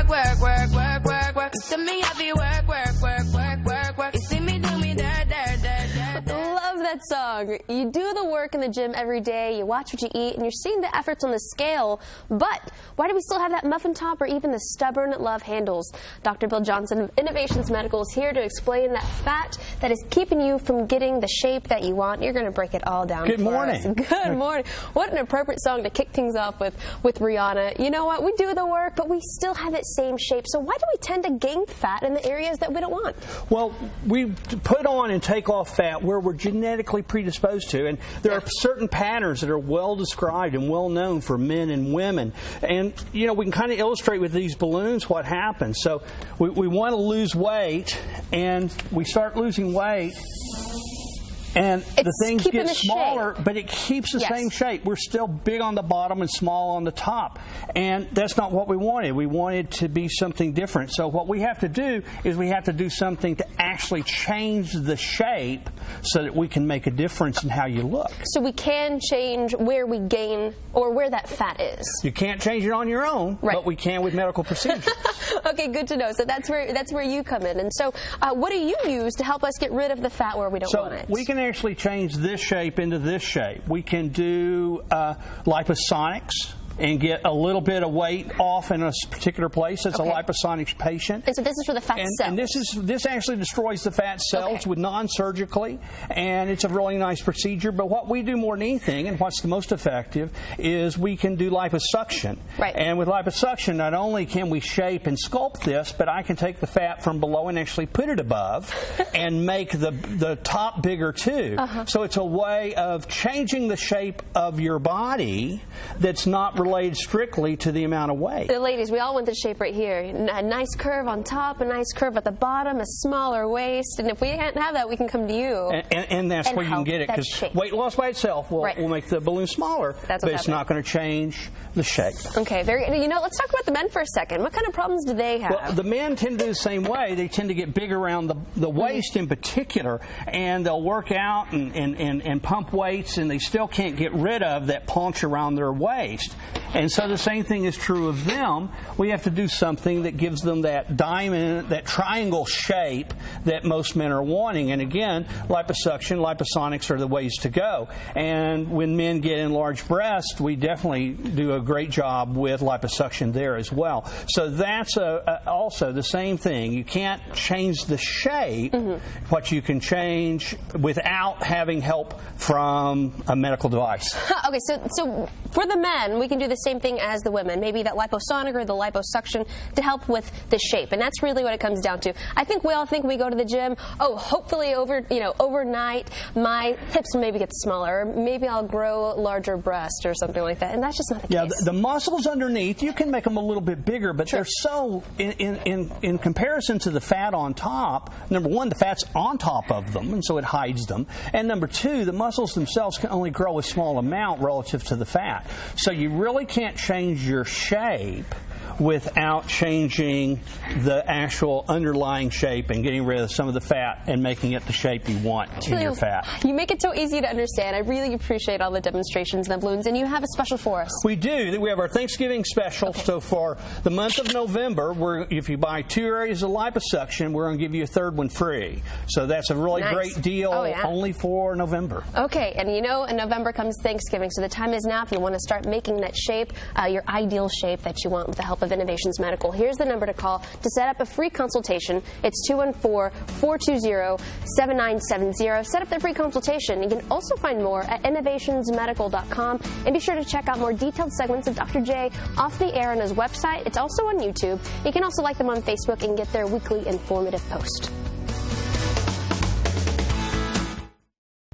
work, work, work, work, work, work. To me, I be work, work, work, work, work, work. You see me do me dirt, dirt, dirt, dirt, dirt. Love that song. You do the work in the gym every day, you watch what you eat, and you're seeing the efforts on the scale, but why do we still have that muffin top or even the stubborn love handles? Dr. Bill Johnson of Innovations Medical is here to explain that fat that is keeping you from getting the shape that you want. You're going to break it all down. Good morning. Good morning. What an appropriate song to kick things off with Rihanna. You know what? We do the work, but we still have that same shape. So why do we tend to gain fat in the areas that we don't want? Well, we put on and take off fat where we're genetically predisposed to, and there are certain patterns that are well described and well known for men and women. And you know, we can kind of illustrate with these balloons what happens. So we want to lose weight, and we start losing weight, and the things get smaller, but it keeps the same shape. We're still big on the bottom and small on the top. And that's not what we wanted. We wanted to be something different. So what we have to do is we have to do something to actually change the shape so that we can make a difference in how you look. So we can change where we gain or where that fat is. You can't change it on your own, but we can with medical procedures. Okay, good to know. So that's where you come in. And so what do you use to help us get rid of the fat where we don't want it? We can actually change this shape into this shape. We can do Liposonix and get a little bit of weight off in a particular place as a Liposonix patient. And so this is for the fat cells? And this actually destroys the fat cells with non-surgically, and it's a really nice procedure. But what we do more than anything, and what's the most effective, is we can do liposuction. Right. And with liposuction, not only can we shape and sculpt this, but I can take the fat from below and actually put it above and make the top bigger too. So it's a way of changing the shape of your body that's not related strictly to the amount of weight. The ladies, we all want this shape right here. A nice curve on top, a nice curve at the bottom, a smaller waist, and if we can't have that, we can come to you. And that's where you can get it, because weight loss by itself will make the balloon smaller, but it's not going to change the shape. Okay, you know, let's talk about the men for a second. What kind of problems do they have? Well, the men tend to do the same way. They tend to get big around the waist in particular, and they'll work out and pump weights, and they still can't get rid of that paunch around their waist. And so the same thing is true of them. We have to do something that gives them that diamond, that triangle shape that most men are wanting. And again, liposuction, Liposonix are the ways to go. And when men get enlarged breasts, we definitely do a great job with liposuction there as well. So that's also the same thing. You can't change the shape. What you can change without having help from a medical device. Okay, so for the men, we can do the same thing as the women, maybe that liposonic or the liposuction to help with the shape, and that's really what it comes down to. I think we all think when we go to the gym, oh, hopefully overnight my hips maybe get smaller, or maybe I'll grow larger breasts or something like that, and that's just not the case. Yeah, the muscles underneath, you can make them a little bit bigger, but they're so, in comparison to the fat on top, number one, the fat's on top of them, and so it hides them, and number two, the muscles themselves can only grow a small amount relative to the fat. So you really can't change your shape without changing the actual underlying shape and getting rid of some of the fat and making it the shape you want in your fat. You make it so easy to understand. I really appreciate all the demonstrations and the balloons, and you have a special for us. We do. We have our Thanksgiving special. So for the month of November, if you buy 2 areas of liposuction, we're going to give you a third one free. So that's a really great deal only for November. Okay, and you know, in November comes Thanksgiving, so the time is now if you want to start making that shape, your ideal shape that you want with the help of Innovations Medical. Here's the number to call to set up a free consultation. It's 214-420-7970. Set up the free consultation. You can also find more at innovationsmedical.com, and be sure to check out more detailed segments of Dr. J off the air on his website. It's also on YouTube. You can also like them on Facebook and get their weekly informative post.